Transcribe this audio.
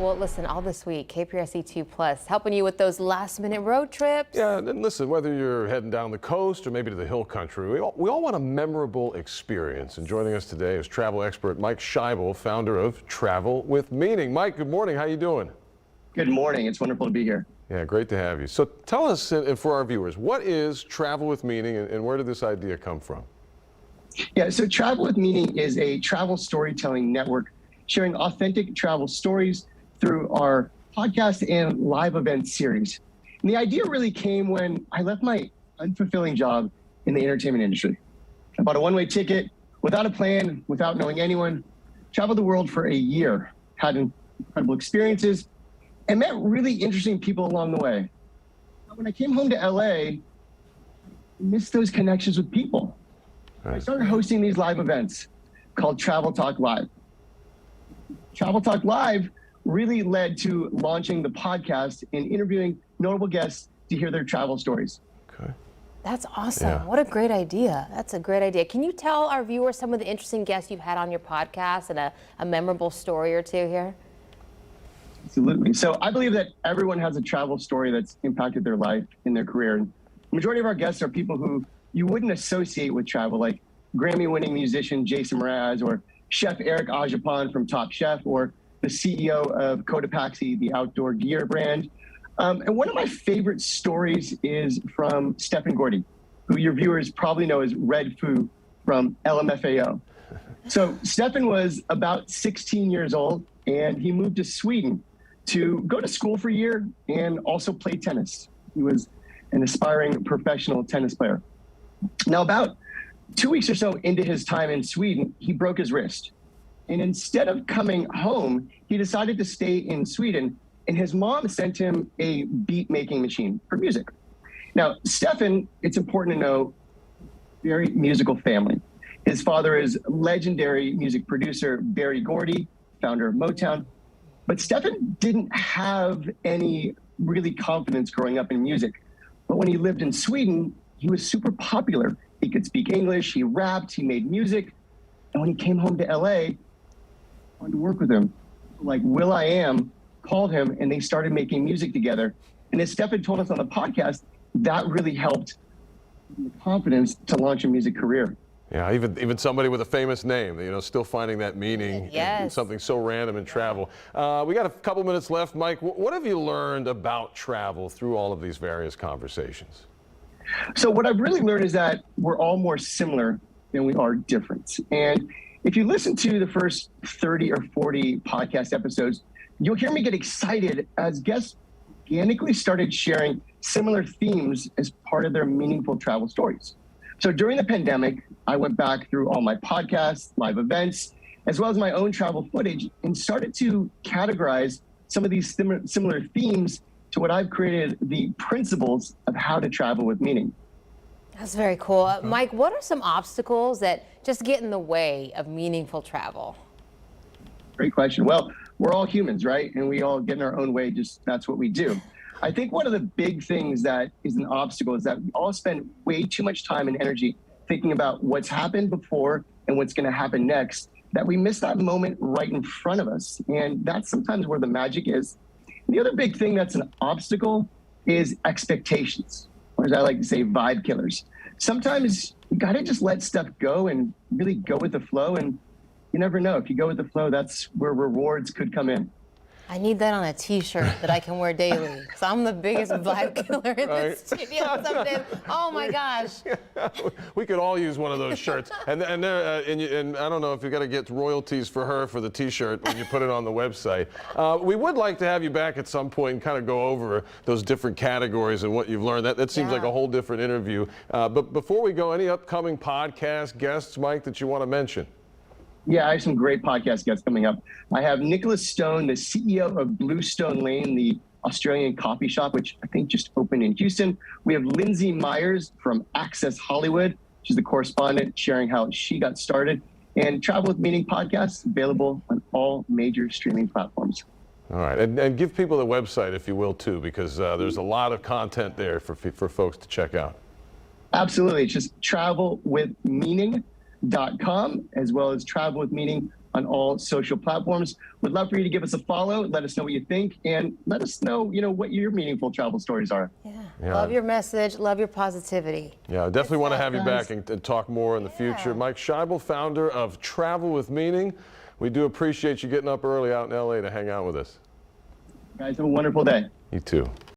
Well, listen, all this week, KPRC 2 Plus, helping you with those last-minute road trips. Yeah, and listen, whether you're heading down the coast or maybe to the hill country, we all want a memorable experience. And joining us today is travel expert Mike Schibel, founder of Travel with Meaning. Mike, good morning. How you doing? Good morning. It's wonderful to be here. Yeah, great to have you. So tell us, and for our viewers, what is Travel with Meaning and where did this idea come from? Yeah, so Travel with Meaning is a travel storytelling network sharing authentic travel stories through our podcast and live event series. And the idea really came when I left my unfulfilling job in the entertainment industry. I bought a one-way ticket without a plan, without knowing anyone, traveled the world for a year, had incredible experiences, and met really interesting people along the way. But when I came home to LA, I missed those connections with people. I started hosting these live events called Travel Talk Live. Travel Talk Live really led to launching the podcast and interviewing notable guests to hear their travel stories. Okay. That's awesome. Yeah. What a great idea. That's a great idea. Can you tell our viewers some of the interesting guests you've had on your podcast and a memorable story or two here? Absolutely. So I believe that everyone has a travel story that's impacted their life and their career. And the majority of our guests are people who you wouldn't associate with travel, like Grammy-winning musician Jason Mraz, or Chef Eric Ajapan from Top Chef, or the CEO of Cotopaxi, the outdoor gear brand. And one of my favorite stories is from Stephen Gordy, who your viewers probably know as Red Foo from LMFAO. So Stephen was about 16 years old, and he moved to Sweden to go to school for a year and also play tennis. He was an aspiring professional tennis player. Now, about 2 weeks or so into his time in Sweden, he broke his wrist. And instead of coming home, he decided to stay in Sweden, and his mom sent him a beat-making machine for music. Now, Stefan, it's important to know, very musical family. His father is legendary music producer Berry Gordy, founder of Motown. But Stefan didn't have any really confidence growing up in music. But when he lived in Sweden, he was super popular. He could speak English, he rapped, he made music. And when he came home to LA, I wanted to work with him. Like Will.i.am called him and they started making music together. And as Stefan told us on the podcast, that really helped the confidence to launch a music career. Yeah, even somebody with a famous name, still finding that meaning in something so random in travel. We got a couple minutes left. Mike, what have you learned about travel through all of these various conversations? So what I've really learned is that we're all more similar than we are different. And if you listen to the first 30 or 40 podcast episodes, you'll hear me get excited as guests organically started sharing similar themes as part of their meaningful travel stories. So during the pandemic, I went back through all my podcasts, live events, as well as my own travel footage, and started to categorize some of these similar themes to what I've created the principles of how to travel with meaning. That's very cool. Mike, what are some obstacles that just get in the way of meaningful travel? Great question. Well, we're all humans, right? And we all get in our own way, just that's what we do. I think one of the big things that is an obstacle is that we all spend way too much time and energy thinking about what's happened before and what's going to happen next, that we miss that moment right in front of us. And that's sometimes where the magic is. The other big thing that's an obstacle is expectations, or as I like to say, vibe killers. Sometimes you got to just let stuff go and really go with the flow. And you never know. If you go with the flow, that's where rewards could come in. I need that on a T-shirt that I can wear daily, because I'm the biggest vibe killer in the studio some days. Oh my gosh! We could all use one of those shirts, and I don't know if you got to get royalties for her for the T-shirt when you put it on the website. We would like to have you back at some point and kind of go over those different categories and what you've learned. That seems like a whole different interview. But before we go, any upcoming podcast guests, Mike, that you want to mention? Yeah, I have some great podcast guests coming up. I have Nicholas Stone, the CEO of Bluestone Lane, the Australian coffee shop, which I think just opened in Houston. We have Lindsay Myers from Access Hollywood. She's the correspondent sharing how she got started. And Travel with Meaning podcast, available on all major streaming platforms. All right, and give people the website, if you will, too, because there's a lot of content there for folks to check out. Absolutely. It's just travelwithmeaning.com, as well as Travel with Meaning on all social platforms. Would love for you to give us a follow. Let us know what you think, and let us know, what your meaningful travel stories are. Yeah. Love your message. Love your positivity. Yeah, I definitely want to have you guys. back and talk more in the future. Mike Schibel, founder of Travel with Meaning. We do appreciate you getting up early out in LA to hang out with us. Guys, have a wonderful day. You too.